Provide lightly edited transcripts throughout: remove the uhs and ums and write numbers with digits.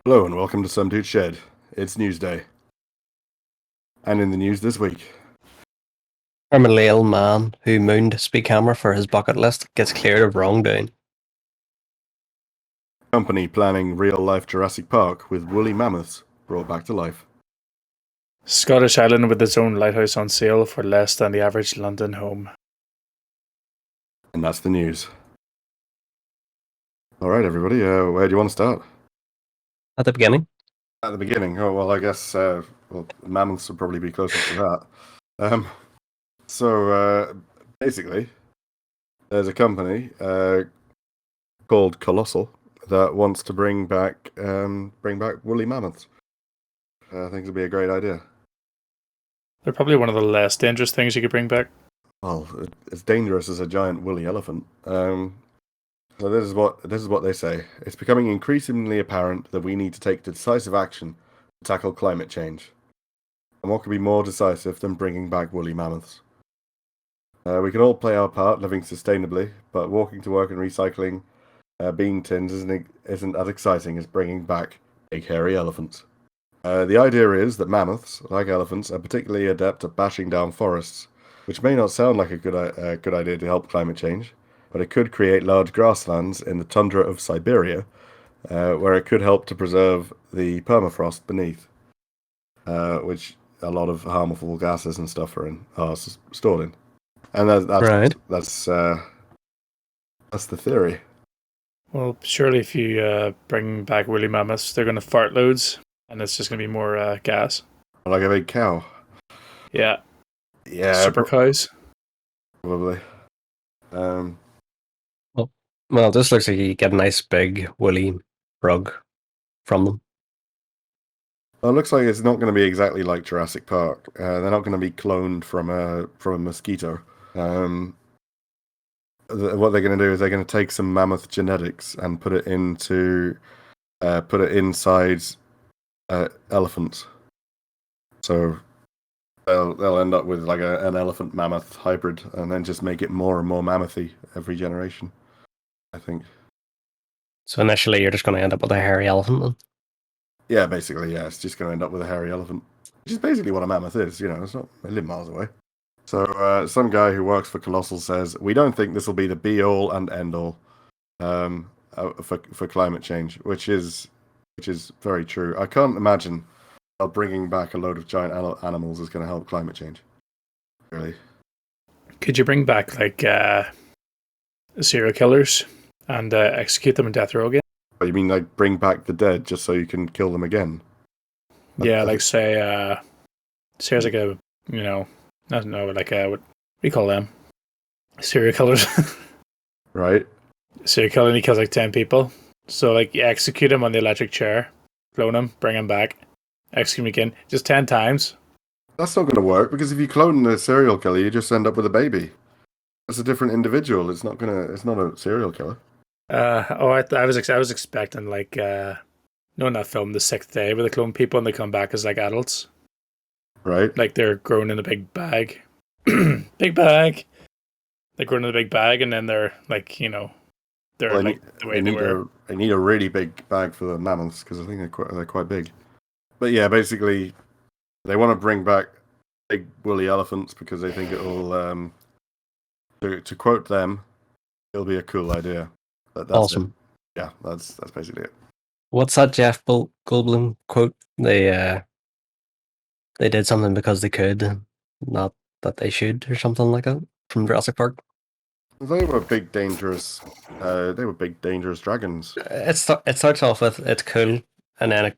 Hello and welcome to Some Dude Shed. It's Newsday. And in the news this week, Terminally ill man who mooned speed camera for his bucket list gets cleared of wrongdoing. company planning real-life Jurassic Park with woolly mammoths brought back to life. Scottish island with its own lighthouse on sale for less than the average London home. And that's the news. Alright everybody, where do you want to start? At the beginning, At the beginning. Oh, well, I guess mammoths would probably be closest to that. Basically, there's a company called Colossal that wants to bring back woolly mammoths. I think it'd be a great idea. They're probably one of the less dangerous things you could bring back. Well, it's dangerous as a giant woolly elephant. So this is what they say. It's becoming increasingly apparent that we need to take decisive action to tackle climate change. And what could be more decisive than bringing back woolly mammoths? We can all play our part living sustainably, but walking to work and recycling bean tins isn't as exciting as bringing back big hairy elephants. The idea is that mammoths, like elephants, are particularly adept at bashing down forests, which may not sound like a good idea to help climate change, but it could create large grasslands in the tundra of Siberia, where it could help to preserve the permafrost beneath, which a lot of harmful gases and stuff are stored in. And that's the theory. Well, surely if you bring back woolly mammoths, they're going to fart loads, and it's just going to be more gas. Like a big cow. Yeah. Yeah. Super cows. Probably. well, this looks like you get a nice big woolly rug from them. Well, it looks like it's not going to be exactly like Jurassic Park. They're not going to be cloned from a mosquito. What they're going to do is they're going to take some mammoth genetics and put it inside elephants. So they'll end up with like an elephant mammoth hybrid, and then just make it more and more mammothy every generation, I think. So initially, you're just going to end up with a hairy elephant then? Yeah, basically, yeah. It's just going to end up with a hairy elephant, which is basically what a mammoth is. It's not a million miles away. So some guy who works for Colossal says, we don't think this will be the be-all and end-all for climate change, which is very true. I can't imagine how bringing back a load of giant animals is going to help climate change. Really. Could you bring back like serial killers and execute them in death row again? But you mean like bring back the dead just so you can kill them again? Yeah, like say as like a, I don't know, like what do you call them? Serial killers. Right. Serial killer, and he kills like 10 people. So like you execute him on the electric chair, clone him, bring him back, execute him again, just 10 times. That's not going to work, because if you clone a serial killer, you just end up with a baby. It's a different individual. It's not a serial killer. I was expecting like in that film The Sixth Day, where they clone people and they come back as like adults. Right. Like they're grown in a big bag. Big bag. They're grown in a big bag, and then they're like, they're Well, like the way they were. I need a really big bag for the mammoths, because I think they're quite big. But yeah, basically, they want to bring back big woolly elephants because they think it'll, to quote them, it'll be a cool idea. That's awesome. It. Yeah, that's basically it. What's that Jeff Goldblum quote? They did something because they could, not that they should, or something like that, from Jurassic Park. They were big, dangerous. Dragons. It starts off with it's cool, and then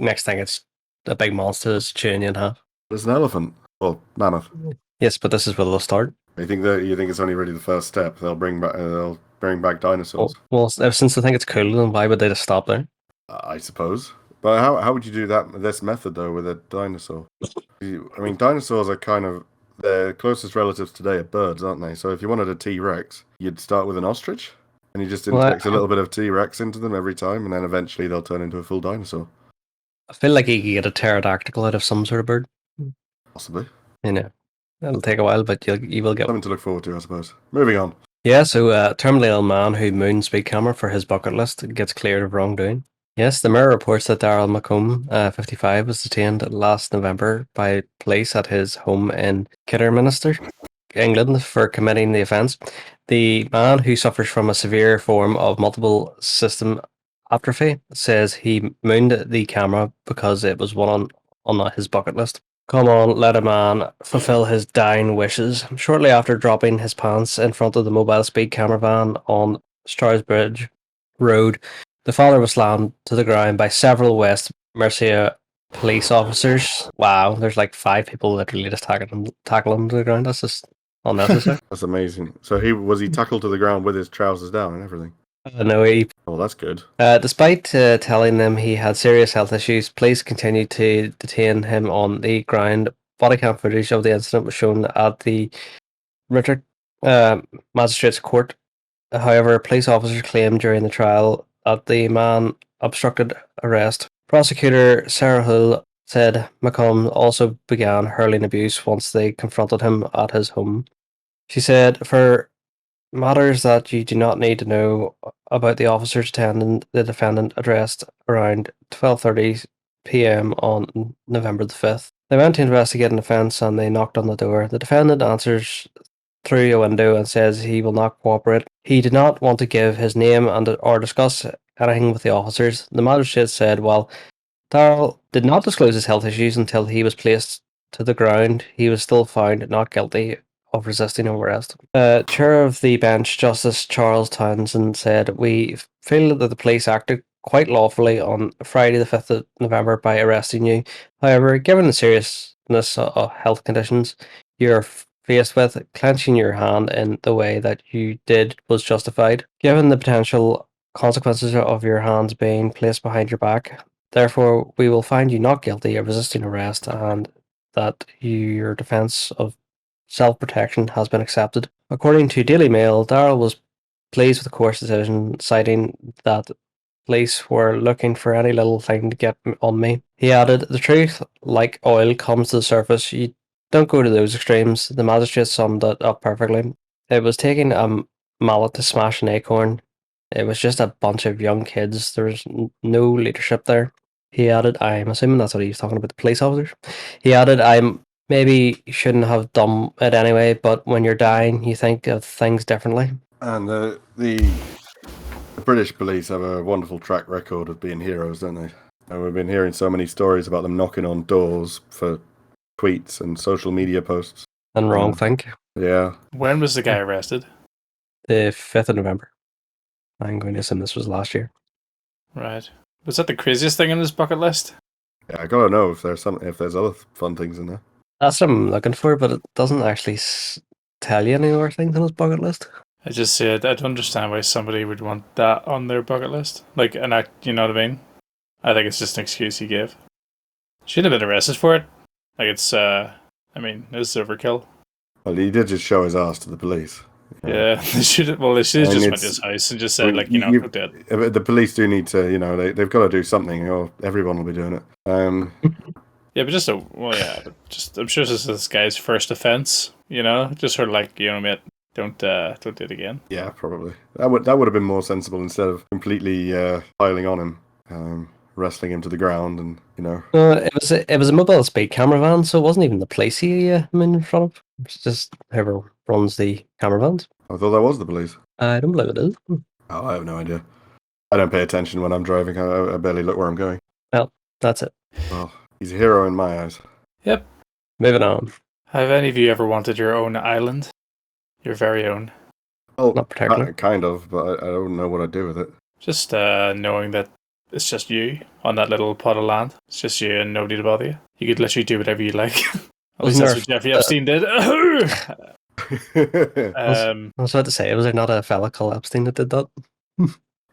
next thing it's a big monster that's chewing you in half. There's an elephant. Well, mammoth. Yes, but this is where they'll start. You think it's only really the first step? They'll bring back dinosaurs. Well, since they think it's cool, then why would they just stop there? I suppose. But how would you do this method though with a dinosaur? I mean, dinosaurs are kind of their closest relatives today are birds, aren't they? So if you wanted a T-Rex, you'd start with an ostrich, and you just inject a little bit of T-Rex into them every time, and then eventually they'll turn into a full dinosaur. I feel like you could get a pterodactyl out of some sort of bird. Possibly. It'll take a while, but you will get something to look forward to, I suppose. Moving on. Yeah, so terminally ill man who mooned speed camera for his bucket list gets cleared of wrongdoing. Yes, the Mirror reports that Daryl Macomb, 55, was detained last November by police at his home in Kidderminster, England, for committing the offence. The man, who suffers from a severe form of multiple system atrophy, says he mooned the camera because it was one on his bucket list. Come on, let a man fulfill his dying wishes. Shortly after dropping his pants in front of the mobile speed camera van on Stroudsbridge Road, the father was slammed to the ground by several West Mercia police officers. Wow, there's like 5 people literally just tackle him to the ground. That's just unnecessary. That's amazing. So he tackled to the ground with his trousers down and everything. No, Oh, that's good. despite telling them he had serious health issues, police continued to detain him on the ground. Body cam footage of the incident was shown at the Richard Magistrates Court. However, police officers claimed during the trial that the man obstructed arrest. Prosecutor Sarah Hull said Macomb also began hurling abuse once they confronted him at his home. She said, "For matters that you do not need to know about, the officers attending the defendant addressed around 12:30 p.m. on November the 5th. They went to investigate an offence and they knocked on the door. The defendant answers through a window and says he will not cooperate. He did not want to give his name or discuss anything with the officers. The magistrate said, while Darrell did not disclose his health issues until he was placed to the ground, he was still found not guilty of resisting arrest. Chair of the bench, Justice Charles Townsend, said, "We feel that the police acted quite lawfully on Friday the 5th of November by arresting you. However, given the seriousness of health conditions you're faced with, clenching your hand in the way that you did was justified. Given the potential consequences of your hands being placed behind your back, therefore we will find you not guilty of resisting arrest and that your defence of self-protection has been accepted." According to Daily Mail, Darrell was pleased with the court's decision, citing that police were looking for any little thing to get on me. He added, "The truth, like oil, comes to the surface. You don't go to those extremes." The magistrate summed it up perfectly. It was taking a mallet to smash an acorn. It was just a bunch of young kids. There was no leadership there. He added, I'm assuming that's what he was talking about, the police officers. He added, "I maybe shouldn't have done it anyway, but when you're dying, you think of things differently." And the British police have a wonderful track record of being heroes, don't they? And we've been hearing so many stories about them knocking on doors for tweets and social media posts. And wrong think. Yeah. When was the guy arrested? The 5th of November. I'm going to assume this was last year. Right. Was that the craziest thing on his bucket list? Yeah, I gotta know if there's other fun things in there. That's what I'm looking for, but it doesn't actually tell you any more things on his bucket list. I just said I don't understand why somebody would want that on their bucket list. Like an act, you know what I mean? I think it's just an excuse he gave. Should have been arrested for it. Like it's it's overkill. Well, he did just show his ass to the police. Yeah, they should have just went to his house and just said, go do it. The police do need to, they've got to do something, or everyone will be doing it. Yeah, but I'm sure this is this guy's first offence. Just sort of like, mate, don't do it again. Yeah, probably that would have been more sensible instead of completely piling on him, wrestling him to the ground, and it was a mobile speed camera van, so it wasn't even the police I'm in front of. It's just whoever runs the camera vans. I thought that was the police. I don't believe it is. Oh, I have no idea. I don't pay attention when I'm driving. I barely look where I'm going. Well, that's it. Well, he's a hero in my eyes. Yep. Moving on. Have any of you ever wanted your own island? Your very own? Well, not particularly. Kind of, but I don't know what I'd do with it. Just knowing that it's just you on that little plot of land. It's just you and nobody to bother you. You could literally do whatever you like. At least that's what Jeffrey Epstein did. I was about to say, was there not a fella called Epstein that did that?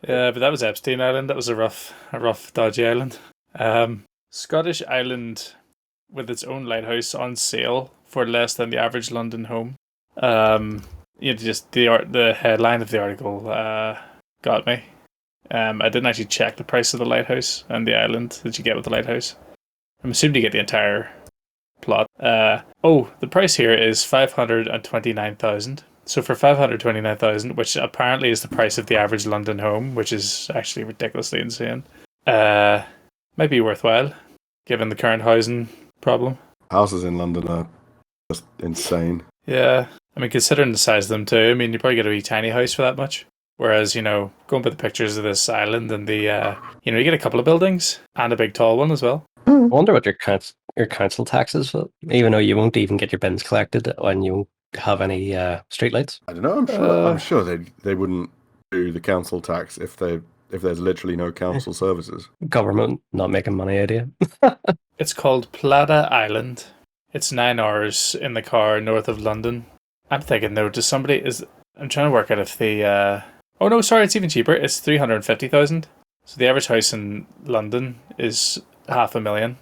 Yeah, but that was Epstein Island. That was a rough, dodgy island. Scottish island with its own lighthouse on sale for less than the average London home. Just the headline of the article got me. I didn't actually check the price of the lighthouse and the island that you get with the lighthouse. I'm assuming you get the entire plot. The price here is 529,000. So for 529,000, which apparently is the price of the average London home, which is actually ridiculously insane. Might be worthwhile, given the current housing problem. Houses in London are just insane. Yeah, I mean, considering the size of them too, I mean, you probably get a wee tiny house for that much. Whereas, going by the pictures of this island and the, you get a couple of buildings and a big tall one as well. I wonder what your council tax is, even though you won't even get your bins collected when you won't have any streetlights. I don't know. I'm sure they wouldn't do the council tax if there's literally no council services. Government not making money out of you. It's called Plata Island. It's 9 hours in the car north of London. I'm thinking though, I'm trying to work out if the. Oh no, sorry, it's even cheaper. It's 350,000. So the average house in London is 500,000,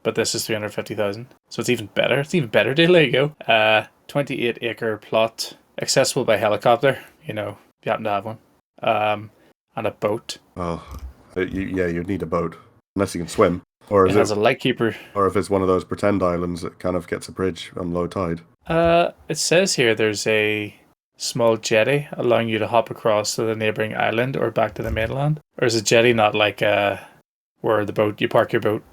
but this is 350,000. So it's even better. It's even better deal. There you go. 28-acre plot, accessible by helicopter. If you happen to have one. And a boat. Oh, you'd need a boat unless you can swim, or It has a lightkeeper. or if it's one of those pretend islands that kind of gets a bridge on low tide. It says here there's a small jetty allowing you to hop across to the neighbouring island or back to the mainland. Or is a jetty not like where you park your boat?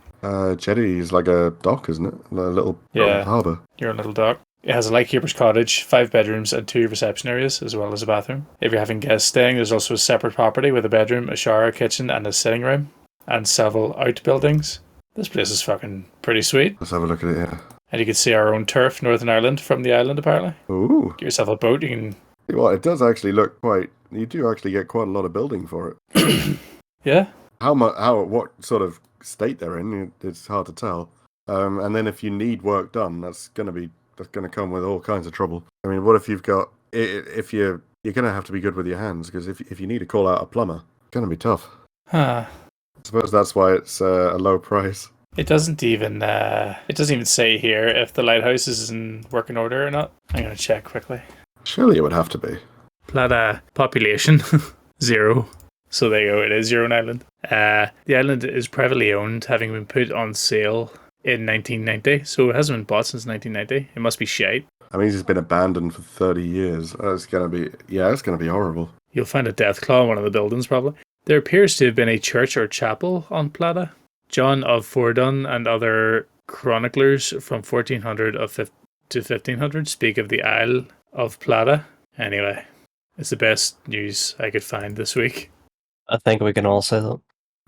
Jetty is like a dock, isn't it? A little harbour. Your own little dock. It has a lightkeeper's cottage, 5 bedrooms and 2 reception areas, as well as a bathroom. If you're having guests staying, there's also a separate property with a bedroom, a shower, a kitchen, and a sitting room, and several outbuildings. This place is fucking pretty sweet. Let's have a look at it, yeah. And you can see our own turf, Northern Ireland, from the island, apparently. Ooh. Get yourself a boat, you can... Well, it does actually look you do actually get quite a lot of building for it. Yeah. What sort of state they're in, it's hard to tell. And then if you need work done, that's going to come with all kinds of trouble. I mean, what if you're going to have to be good with your hands, because if you need to call out a plumber, it's going to be tough. Huh. I suppose that's why it's a low price. It doesn't even say here if the lighthouse is in working order or not. I'm going to check quickly. Surely it would have to be. Plata population 0. So there you go, it is your own island. The island is privately owned, having been put on sale in 1990. So it hasn't been bought since 1990. It must be shite. I mean, it's been abandoned for 30 years. It's going to be horrible. You'll find a death claw in one of the buildings, probably. There appears to have been a church or chapel on Plata. John of Fordun and other chroniclers from 1400 to 1500 speak of the Isle of Plata. Anyway, it's the best news I could find this week. I think we can all say that.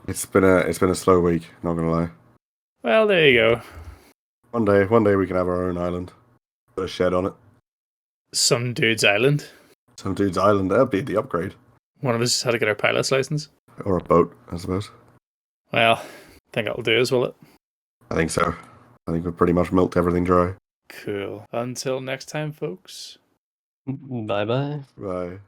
It's been a slow week, not gonna lie. Well, there you go. One day we can have our own island. Put a shed on it. Some dude's island. Some dude's island. That'd be the upgrade. One of us just had to get our pilot's license. Or a boat, I suppose. Well, I think that'll do as will it? I think so. I think we've pretty much milked everything dry. Cool. Until next time, folks. Bye-bye. Bye.